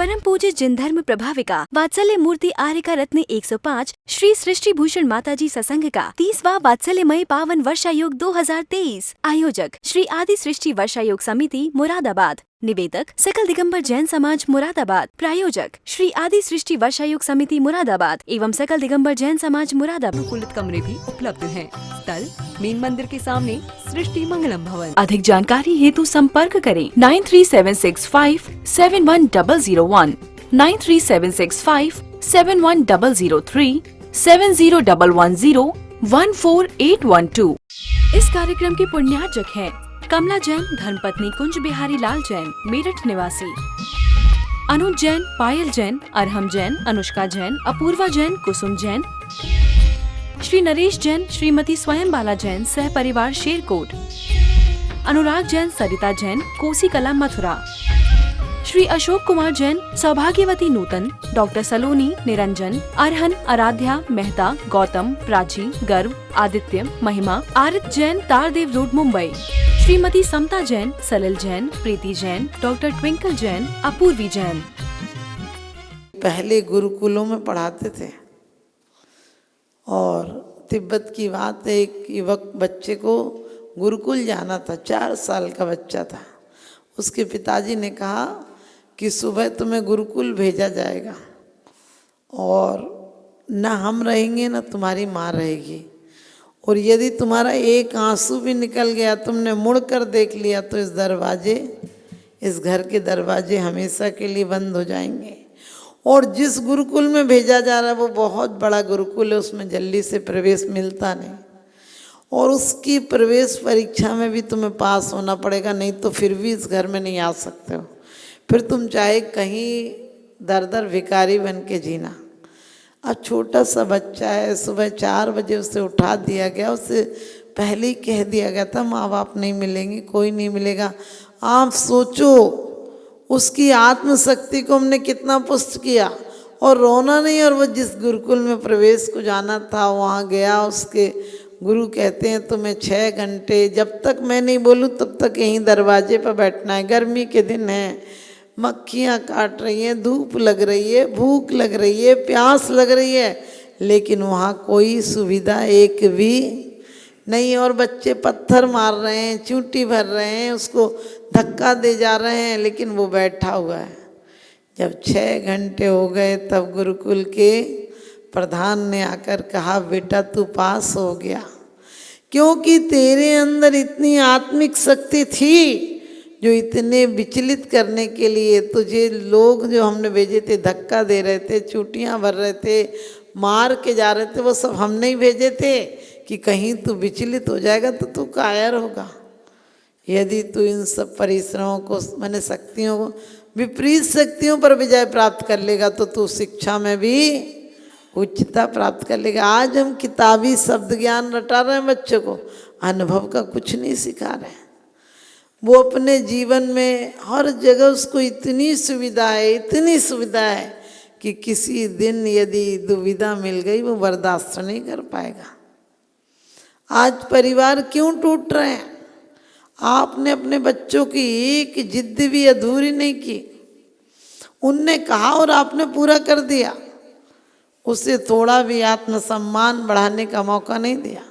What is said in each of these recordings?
परम पूज्य जिन धर्म प्रभाविका वात्सल्य मूर्ति आर्यका रत्न 105 श्री सृष्टि भूषण माताजी सत्संग का 30वां वात्सल्यमय पावन वर्षायोग 2023। आयोजक श्री आदि सृष्टि वर्षायोग समिति मुरादाबाद। निवेदक सकल दिगंबर जैन समाज मुरादाबाद। प्रायोजक श्री आदि सृष्टि वर्षायोग समिति मुरादाबाद एवं सकल दिगंबर जैन समाज मुरादाबाद। अनुकूलित कमरे भी उपलब्ध हैं। स्थल मेन मंदिर के सामने सृष्टि मंगलम भवन। अधिक जानकारी हेतु संपर्क करें 9376571001, 9376571003, 7011014812। इस कार्यक्रम के पुण्यार्चक हैं कमला जैन धर्मपत्नी कुंज बिहारी लाल जैन मेरठ निवासी, अनुज जैन, पायल जैन, अरहम जैन, अनुष्का जैन, अपूर्वा जैन, कुसुम जैन, श्री नरेश जैन, श्रीमती स्वयं बाला जैन सह परिवार शेरकोट, अनुराग जैन, सरिता जैन, कोसी कला मथुरा, श्री अशोक कुमार जैन, सौभाग्यवती नूतन, डॉक्टर सलोनी, निरंजन, अरहन, आराध्या, मेहता, गौतम, प्राची, गर्व, आदित्य, महिमा, आरित जैन, तारदेव रोड मुंबई, श्रीमती समता जैन, सलिल जैन, प्रीति जैन, डॉक्टर ट्विंकल जैन, अपूर्वी जैन। पहले गुरुकुलों में पढ़ाते थे और तिब्बत की बात है, एक युवक बच्चे को गुरुकुल जाना था, 4 साल का बच्चा था। उसके पिताजी ने कहा कि सुबह तुम्हें गुरुकुल भेजा जाएगा और न हम रहेंगे न तुम्हारी माँ रहेगी, और यदि तुम्हारा एक आंसू भी निकल गया, तुमने मुड़ कर देख लिया, तो इस घर के दरवाजे हमेशा के लिए बंद हो जाएंगे। और जिस गुरुकुल में भेजा जा रहा है वो बहुत बड़ा गुरुकुल है, उसमें जल्दी से प्रवेश मिलता नहीं, और उसकी प्रवेश परीक्षा में भी तुम्हें पास होना पड़ेगा, नहीं तो फिर भी इस घर में नहीं आ सकते हो। फिर तुम चाहे कहीं दर दर भिखारी बन के जीना। अब छोटा सा बच्चा है, सुबह 4 बजे उसे उठा दिया गया, उससे पहले ही कह दिया गया था माँ बाप नहीं मिलेंगे, कोई नहीं मिलेगा। आप सोचो उसकी आत्मशक्ति को हमने कितना पुष्ट किया, और रोना नहीं। और वो जिस गुरुकुल में प्रवेश को जाना था वहाँ गया, उसके गुरु कहते हैं तुम्हें 6 घंटे, जब तक मैं नहीं बोलूँ तब तक यहीं दरवाजे पर बैठना है। गर्मी के दिन है, मक्खियाँ काट रही हैं, धूप लग रही है, भूख लग रही है, प्यास लग रही है, लेकिन वहाँ कोई सुविधा एक भी नहीं। और बच्चे पत्थर मार रहे हैं, चूंटी भर रहे हैं, उसको धक्का दे जा रहे हैं, लेकिन वो बैठा हुआ है। जब 6 घंटे हो गए तब गुरुकुल के प्रधान ने आकर कहा बेटा तू पास हो गया, क्योंकि तेरे अंदर इतनी आत्मिक शक्ति थी जो इतने विचलित करने के लिए तुझे लोग जो हमने भेजे थे धक्का दे रहे थे, चूटियाँ भर रहे थे, मार के जा रहे थे, वो सब हमने ही भेजे थे कि कहीं तू विचलित हो जाएगा तो तू कायर होगा। यदि तू इन सब परिश्रमों को, मैंने शक्तियों को, विपरीत शक्तियों पर विजय प्राप्त कर लेगा तो तू शिक्षा में भी उच्चता प्राप्त कर लेगा। आज हम किताबी शब्द ज्ञान रटा रहे हैं बच्चों को, अनुभव का कुछ नहीं सिखा रहे हैं। वो अपने जीवन में हर जगह उसको इतनी सुविधा है कि किसी दिन यदि दुविधा मिल गई वो बर्दाश्त नहीं कर पाएगा। आज परिवार क्यों टूट रहे हैं? आपने अपने बच्चों की एक जिद भी अधूरी नहीं की। उनने कहा और आपने पूरा कर दिया, उसे थोड़ा भी आत्मसम्मान बढ़ाने का मौका नहीं दिया।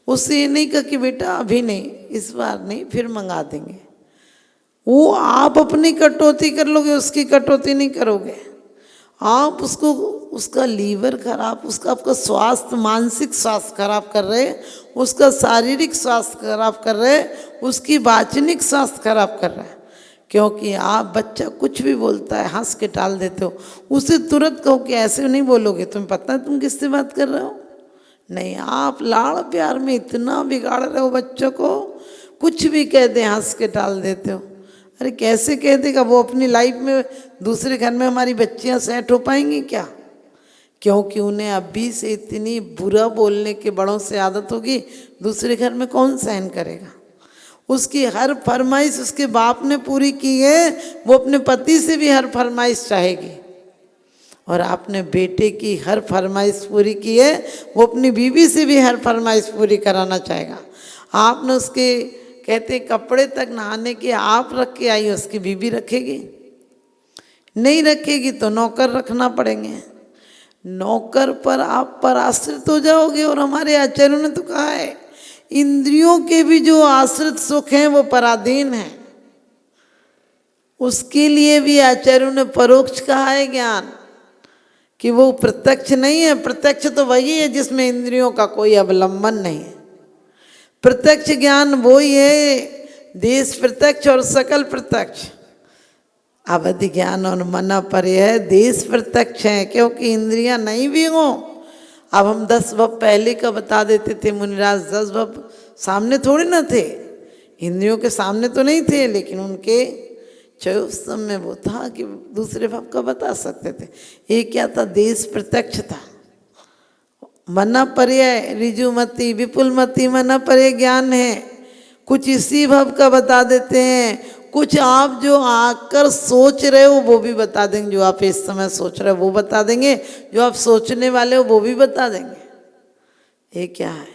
उससे ये नहीं कहा कि बेटा अभी नहीं, इस बार नहीं, फिर मंगा देंगे। वो आप अपनी कटौती कर लोगे, उसकी कटौती नहीं करोगे। आप उसको, उसका लीवर खराब, उसका आपका स्वास्थ्य, मानसिक स्वास्थ्य खराब कर रहे, उसका शारीरिक स्वास्थ्य खराब कर रहे, उसकी वाचनिक स्वास्थ्य खराब कर रहे हैं। क्योंकि आप बच्चा कुछ भी बोलता है हंस के टाल देते हो, उसे तुरंत कहो कि ऐसे नहीं बोलोगे, तुम्हें पता है तुम किससे बात कर रहे हो? नहीं, आप लाड़ प्यार में इतना बिगाड़ रहे हो बच्चों को, कुछ भी कह दे हंस के टाल देते हो। अरे कैसे कह देगा वो? अपनी लाइफ में दूसरे घर में हमारी बच्चियां सेट हो पाएंगी क्या? क्योंकि उन्हें अभी से इतनी बुरा बोलने के बड़ों से आदत होगी, दूसरे घर में कौन सहन करेगा? उसकी हर फरमाइश उसके बाप ने पूरी की है, वो अपने पति से भी हर फरमाइश चाहेगी। और आपने बेटे की हर फरमाइश पूरी की है, वो अपनी बीवी से भी हर फरमाइश पूरी कराना चाहेगा। आपने उसके कहते कपड़े तक नहाने के आप रख के आई, उसकी बीवी रखेगी? नहीं रखेगी तो नौकर रखना पड़ेंगे। नौकर पर आप पर आश्रित हो जाओगे। और हमारे आचार्यों ने तो कहा है इंद्रियों के भी जो आश्रित सुख हैं वो पराधीन हैं। उसके लिए भी आचार्यों ने परोक्ष कहा है ज्ञान, कि वो प्रत्यक्ष नहीं है। प्रत्यक्ष तो वही है जिसमें इंद्रियों का कोई अवलंबन नहीं है। प्रत्यक्ष ज्ञान वही है, देश प्रत्यक्ष और सकल प्रत्यक्ष। अवधि ज्ञान और मना पर यह देश प्रत्यक्ष है, क्योंकि इंद्रियां नहीं भी हो। अब हम 10 भव पहले का बता देते थे मुनिराज, 10 भव सामने थोड़े ना थे, इंद्रियों के सामने तो नहीं थे, लेकिन उनके उस समय वो था कि दूसरे भाव का बता सकते थे। ये क्या था? देश प्रत्यक्ष था। मना पर्याय ऋजुमति विपुलमति मना पर्याय ज्ञान है। कुछ इसी भाव का बता देते हैं, कुछ आप जो आकर सोच रहे हो वो भी बता देंगे। जो आप इस समय सोच रहे हो वो बता देंगे, जो आप सोचने वाले हो वो भी बता देंगे। ये क्या है?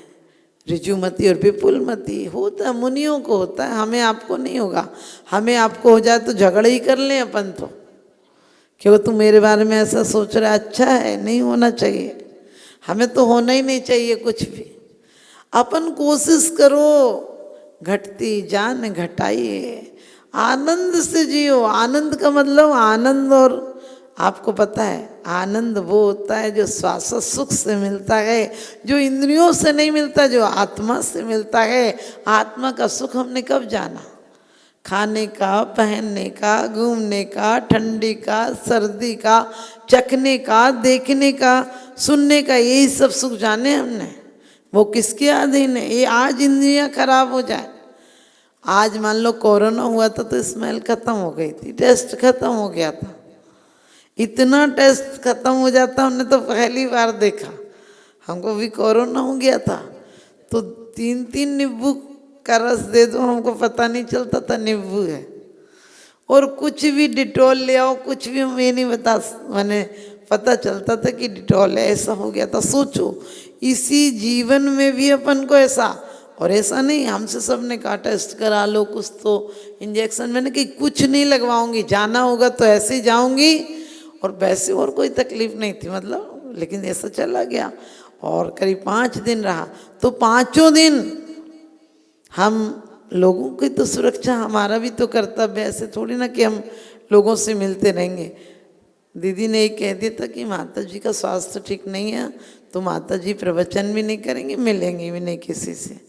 ऋजुमति और विपुलमति होता है, मुनियों को होता है, हमें आपको नहीं होगा। हमें आपको हो जाए तो झगड़ा ही कर लें अपन तो, क्यों तुम मेरे बारे में ऐसा सोच रहा है, अच्छा है, नहीं होना चाहिए। हमें तो होना ही नहीं चाहिए कुछ भी। अपन कोशिश करो, घटती जान घटाइए, आनंद से जियो। आनंद का मतलब आनंद, और आपको पता है आनंद वो होता है जो श्वास सुख से मिलता है, जो इंद्रियों से नहीं मिलता, जो आत्मा से मिलता है। आत्मा का सुख हमने कब जाना? खाने का, पहनने का, घूमने का, ठंडी का, सर्दी का, चखने का, देखने का, सुनने का, यही सब सुख जाने हमने। वो किसके अधीन है? ये आज इंद्रियां खराब हो जाए। आज मान लो कोरोना हुआ था तो स्मेल खत्म हो गई थी, टेस्ट खत्म हो गया था। इतना टेस्ट खत्म हो जाता हमने तो पहली बार देखा। हमको भी कोरोना हो गया था तो 3-3 नींबू का रस दे दो, हमको पता नहीं चलता था नींबू है। और कुछ भी डिटॉल ले आओ, कुछ भी हम ये नहीं बता, मैंने पता चलता था कि डिटॉल है। ऐसा हो गया था। सोचो इसी जीवन में भी अपन को ऐसा, और ऐसा नहीं हमसे सब ने कहा टेस्ट करा लो, कुछ तो इंजेक्शन। मैंने कही कुछ नहीं लगवाऊंगी, जाना होगा तो ऐसे ही जाऊंगी, और वैसे और कोई तकलीफ नहीं थी मतलब। लेकिन ऐसा चला गया और करीब 5 दिन रहा। तो 5 दिन हम लोगों की तो सुरक्षा, हमारा भी तो कर्तव्य। ऐसे थोड़ी ना कि हम लोगों से मिलते रहेंगे। दीदी ने ये कह दिया था कि माता जी का स्वास्थ्य ठीक नहीं है तो माता जी प्रवचन भी नहीं करेंगे, मिलेंगे भी नहीं किसी से।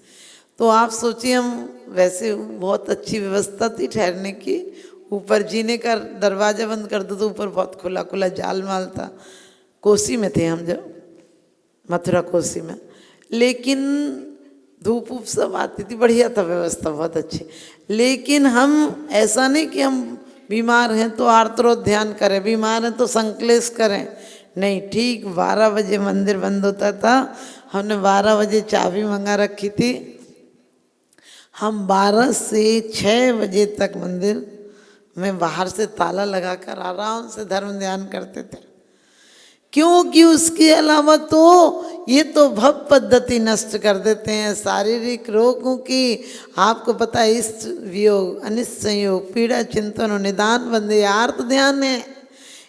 तो आप सोचिए, हम वैसे बहुत अच्छी व्यवस्था थी ठहरने की, ऊपर जीने का दरवाज़ा बंद कर दो तो ऊपर बहुत खुला खुला जाल माल था। कोसी में थे हम जब, मथुरा कोसी में, लेकिन धूप ऊप सब आती थी, बढ़िया था व्यवस्था, बहुत अच्छी। लेकिन हम ऐसा नहीं कि हम बीमार हैं तो आर्तरोध ध्यान करें, बीमार हैं तो संकलेश करें, नहीं। ठीक 12 बजे मंदिर बंद होता था। हमने 12 बजे चाबी मंगा रखी थी। हम 12 से 6 बजे तक मंदिर में बाहर से ताला लगाकर आराम से धर्म ध्यान करते थे, क्योंकि उसके अलावा तो ये तो भव पद्धति नष्ट कर देते हैं शारीरिक रोगों की। आपको पता है इष्ट वियोग, अनिष्ट संयोग, पीड़ा, चिंतन और निदान बंदे आर्त ध्यान है,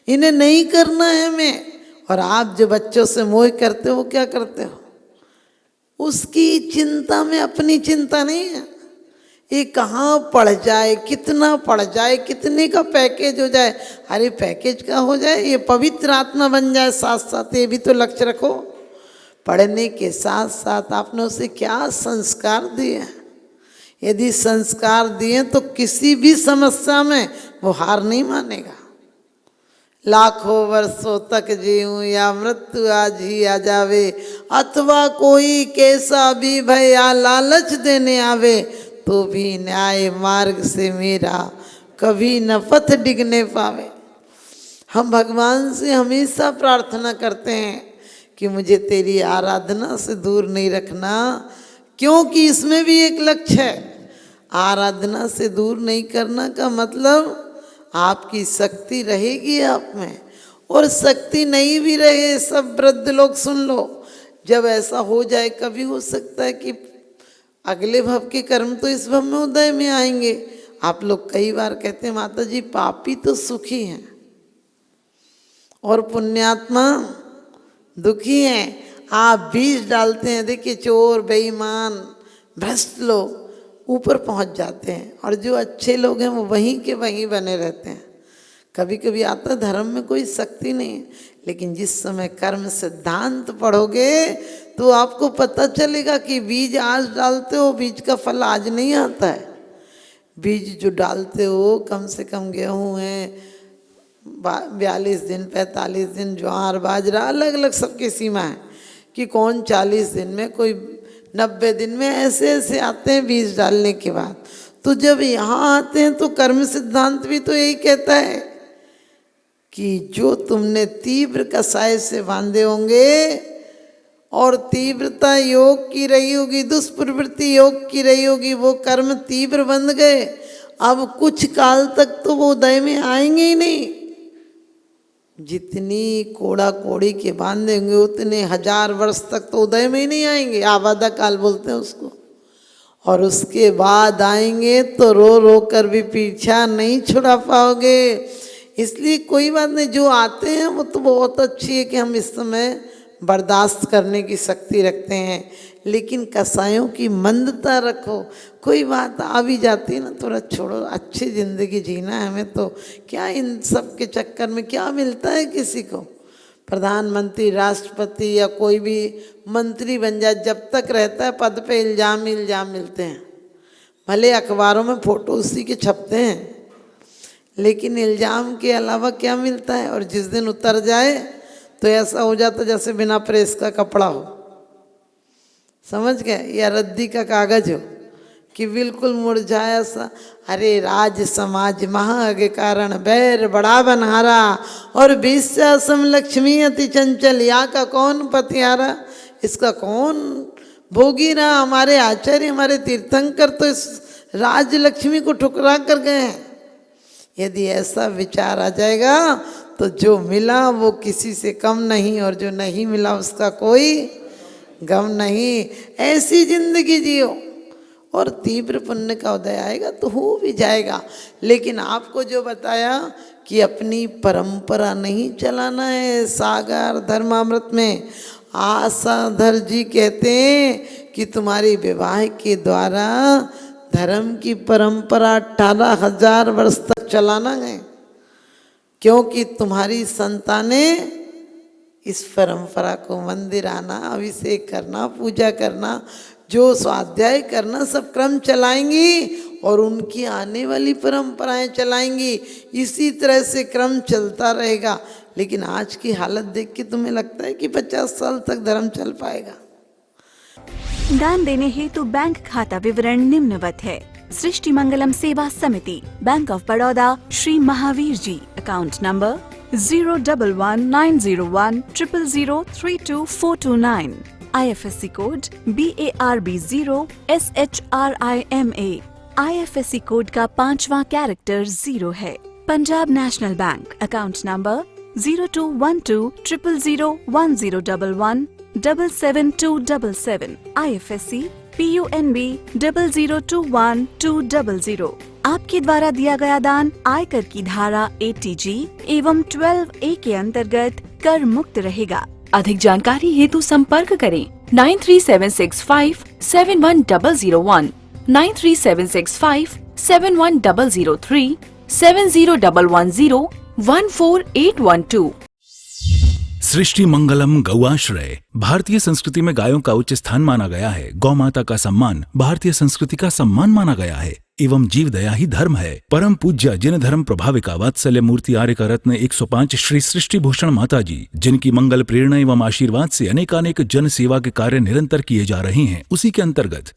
इन्हें नहीं करना है हमें। और आप जो बच्चों से मोह करते हो वो क्या करते हो? उसकी चिंता में अपनी चिंता नहीं है। ये कहाँ पड़ जाए, कितना पड़ जाए, कितने का पैकेज हो जाए। अरे पैकेज का हो जाए, ये पवित्र आत्मा बन जाए साथ साथ, ये भी तो लक्ष्य रखो। पढ़ने के साथ साथ आपने उसे क्या संस्कार दिए। यदि संस्कार दिए तो किसी भी समस्या में वो हार नहीं मानेगा। लाखों वर्षों तक जीऊं या मृत्यु आज ही आ जावे, अथवा कोई कैसा भी भय या लालच देने आवे, तो भी न्याय मार्ग से मेरा कभी न पथ डिगने पावे। हम भगवान से हमेशा प्रार्थना करते हैं कि मुझे तेरी आराधना से दूर नहीं रखना, क्योंकि इसमें भी एक लक्ष्य है। आराधना से दूर नहीं करना का मतलब आपकी शक्ति रहेगी आप में, और शक्ति नहीं भी रहे, सब वृद्ध लोग सुन लो, जब ऐसा हो जाए कभी हो सकता है कि अगले भव के कर्म तो इस भव में उदय में आएंगे। आप लोग कई बार कहते हैं माता जी पापी तो सुखी हैं, और पुण्यात्मा दुखी हैं। आप बीज डालते हैं, देखिए चोर, बेईमान, भ्रष्ट लोग ऊपर पहुंच जाते हैं और जो अच्छे लोग हैं वो वहीं के वहीं बने रहते हैं। कभी कभी आता धर्म में कोई शक्ति नहीं है, लेकिन जिस समय कर्म सिद्धांत पढ़ोगे तो आपको पता चलेगा कि बीज आज डालते हो, बीज का फल आज नहीं आता है। बीज जो डालते हो, कम से कम गेहूँ है 42 दिन, 45 दिन, ज्वार बाजरा, अलग अलग सबकी सीमा है कि कौन 40 दिन में, कोई 90 दिन में, ऐसे ऐसे आते हैं बीज डालने के बाद। तो जब यहाँ आते हैं तो कर्म सिद्धांत भी तो यही कहता है कि जो तुमने तीव्र कसाय से बांधे होंगे और तीव्रता योग की रही होगी, दुष्प्रवृत्ति योग की रही होगी, वो कर्म तीव्र बंध गए। अब कुछ काल तक तो वो उदय में आएंगे ही नहीं। जितनी कोड़ा कोड़ी के बांधे होंगे उतने 1000 वर्ष तक तो उदय में ही नहीं आएंगे, आबादा काल बोलते हैं उसको। और उसके बाद आएंगे तो रो रो कर भी पीछा नहीं छुड़ा पाओगे। इसलिए कोई बात नहीं, जो आते हैं वो तो बहुत अच्छी है कि हम इस समय बर्दाश्त करने की शक्ति रखते हैं, लेकिन कसायों की मंदता रखो। कोई बात आ भी जाती है ना, थोड़ा छोड़ो, अच्छी ज़िंदगी जीना है हमें, तो क्या इन सब के चक्कर में क्या मिलता है किसी को। प्रधानमंत्री, राष्ट्रपति या कोई भी मंत्री बन जाए, जब तक रहता है पद पे इल्ज़ाम ही इल्ज़ाम मिलते हैं। भले अखबारों में फ़ोटो उसी के छपते हैं, लेकिन इल्ज़ाम के अलावा क्या मिलता है। और जिस दिन उतर जाए तो ऐसा हो जाता जैसे बिना प्रेस का कपड़ा हो, समझ गए, या रद्दी का कागज हो कि बिल्कुल मुरझाया सा। अरे राज समाज महाग कारण बैर बड़ा बनहारा, और विश्वासम लक्ष्मी अति चंचल, या का कौन पतियारा, इसका कौन भोगी रहा। हमारे आचार्य, हमारे तीर्थंकर तो इस राज लक्ष्मी को ठुकरा कर गए हैं। यदि ऐसा विचार आ जाएगा तो जो मिला वो किसी से कम नहीं, और जो नहीं मिला उसका कोई गम नहीं। ऐसी जिंदगी जियो और तीव्र पुण्य का उदय आएगा तो हो भी जाएगा। लेकिन आपको जो बताया कि अपनी परंपरा नहीं चलाना है। सागर धर्मामृत में आसाधर जी कहते हैं कि तुम्हारी विवाह के द्वारा धर्म की परंपरा 18,000 वर्ष तक चलाना है, क्योंकि तुम्हारी संतानें इस परंपरा को मंदिर आना, अभिषेक करना, पूजा करना, जो स्वाध्याय करना, सब क्रम चलाएंगी और उनकी आने वाली परंपराएं चलाएंगी। इसी तरह से क्रम चलता रहेगा। लेकिन आज की हालत देख के तुम्हें लगता है कि 50 साल तक धर्म चल पाएगा? दान देने हेतु बैंक खाता विवरण निम्नवत है। सृष्टि Mangalam Seva Samiti, bank of Baroda, Shri Mahavir ji, account number 011901000322429, IFSC code BARB0SHRIMA, IFSC code का 5वां कैरेक्टर 0 है। Punjab national bank, account number 0212001011777277, IFSC PUNB 0021200। आपके द्वारा दिया गया दान आयकर की धारा 80G एवं 12A के अंतर्गत कर मुक्त रहेगा। अधिक जानकारी हेतु संपर्क करें 9376571001, 9376571003, 7011014812। सृष्टि मंगलम गौआश्रय। भारतीय संस्कृति में गायों का उच्च स्थान माना गया है। गौ माता का सम्मान भारतीय संस्कृति का सम्मान माना गया है एवं जीव दया ही धर्म है। परम पूज्य जिन धर्म प्रभाविका वात्सल्य मूर्ति आर्य का रत्न 105 श्री सृष्टि भूषण माता जी, जिनकी मंगल प्रेरणा एवं आशीर्वाद से अनेकानेक जन सेवा के कार्य निरंतर किए जा रहे हैं, उसी के अंतर्गत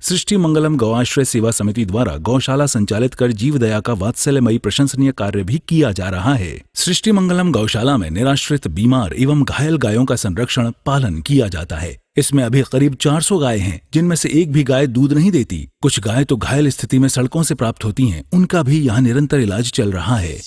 सृष्टि मंगलम गौआश्रय सेवा समिति द्वारा गौशाला संचालित कर जीव दया का वात्सल्यमयी प्रशंसनीय कार्य भी किया जा रहा है। सृष्टि मंगलम गौशाला में निराश्रित, बीमार एवं घायल गायों का संरक्षण पालन किया जाता है। इसमें अभी करीब 400 गाय हैं, जिनमें से एक भी गाय दूध नहीं देती। कुछ गाय तो घायल स्थिति में सड़कों से प्राप्त होती हैं, उनका भी यहाँ निरंतर इलाज चल रहा है।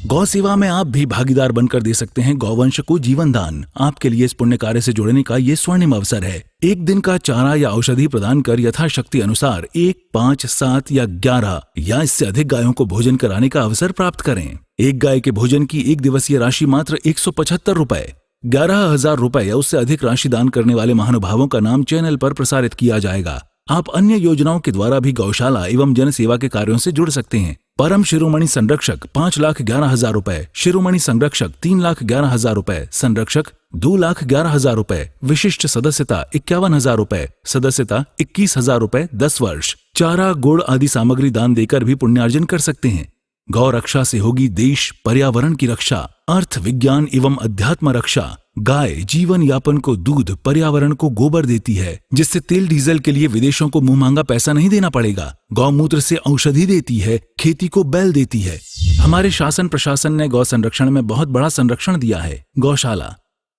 गौ सेवा में आप भी भागीदार बनकर दे सकते हैं गौवंश को जीवन दान। आपके लिए इस पुण्य कार्य से जुड़ने का ये स्वर्णिम अवसर है। एक दिन का चारा या औषधि प्रदान कर यथाशक्ति अनुसार 1, 5, 7 या 11 या इससे अधिक गायों को भोजन कराने का अवसर प्राप्त करें। एक गाय के भोजन की एक दिवसीय राशि मात्र 175 रुपए। 11,000 रुपए या उससे अधिक राशि दान करने वाले महानुभावों का नाम चैनल पर प्रसारित किया जाएगा। आप अन्य योजनाओं के द्वारा भी गौशाला एवं जन सेवा के कार्यों से जुड़ सकते हैं। परम शिरोमणि संरक्षक 5,11,000 रुपए, शिरोमणि संरक्षक 3,11,000 रुपए, संरक्षक 2,11,000 रुपए, विशिष्ट सदस्यता 51,000 रुपए, सदस्यता 21,000 रुपए 10 वर्ष। चारा, गुड़ आदि सामग्री दान देकर भी पुण्यार्जन कर सकते हैं। गौ रक्षा से होगी देश पर्यावरण की रक्षा, अर्थ विज्ञान एवं अध्यात्म रक्षा। गाय जीवन यापन को दूध, पर्यावरण को गोबर देती है, जिससे तेल डीजल के लिए विदेशों को मुंह मांगा पैसा नहीं देना पड़ेगा। गौमूत्र से औषधि देती है, खेती को बैल देती है। हमारे शासन प्रशासन ने गौ संरक्षण में बहुत बड़ा संरक्षण दिया है। गौशाला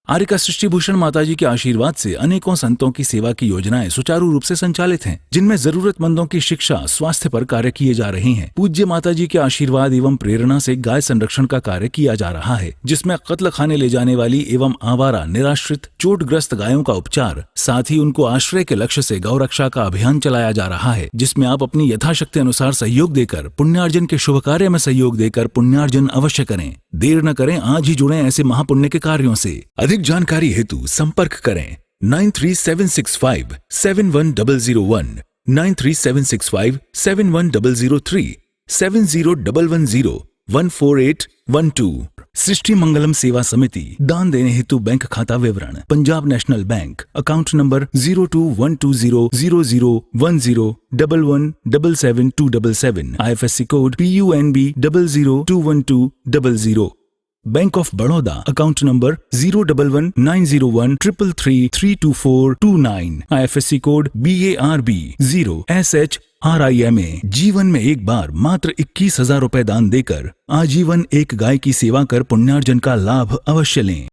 आर्यका सृष्टि भूषण माताजी के आशीर्वाद से अनेकों संतों की सेवा की योजनाएं सुचारू रूप से संचालित हैं, जिनमें जरूरतमंदों की शिक्षा, स्वास्थ्य पर कार्य किए जा रहे हैं। पूज्य माताजी के आशीर्वाद एवं प्रेरणा से गाय संरक्षण का कार्य किया जा रहा है, जिसमें कत्ल खाने ले जाने वाली एवं आवारा, निराश्रित, चोटग्रस्त गायों का उपचार, साथ ही उनको आश्रय के लक्ष्य से गौ रक्षा का अभियान चलाया जा रहा है, जिसमें आप अपनी यथाशक्ति अनुसार सहयोग देकर पुण्यार्जन के शुभ कार्य में सहयोग देकर पुण्यार्जन अवश्य करें। देर न करें, आज ही जुड़ें ऐसे महापुण्य के कार्यों से। अधिक जानकारी हेतु संपर्क करें 9376571001, 9376571003, 7011014812। सृष्टि मंगलम सेवा समिति। दान देने हेतु बैंक खाता विवरण: Punjab national bank, account number 021200001011777277, IFSC code PUNB 0021200। Bank of Baroda, account number 0119013332429, IFSC code BARB 0SHRIMA। जीवन में एक बार मात्र 21,000 रुपए दान देकर आजीवन एक गाय की सेवा कर पुण्यार्जन का लाभ अवश्य लें।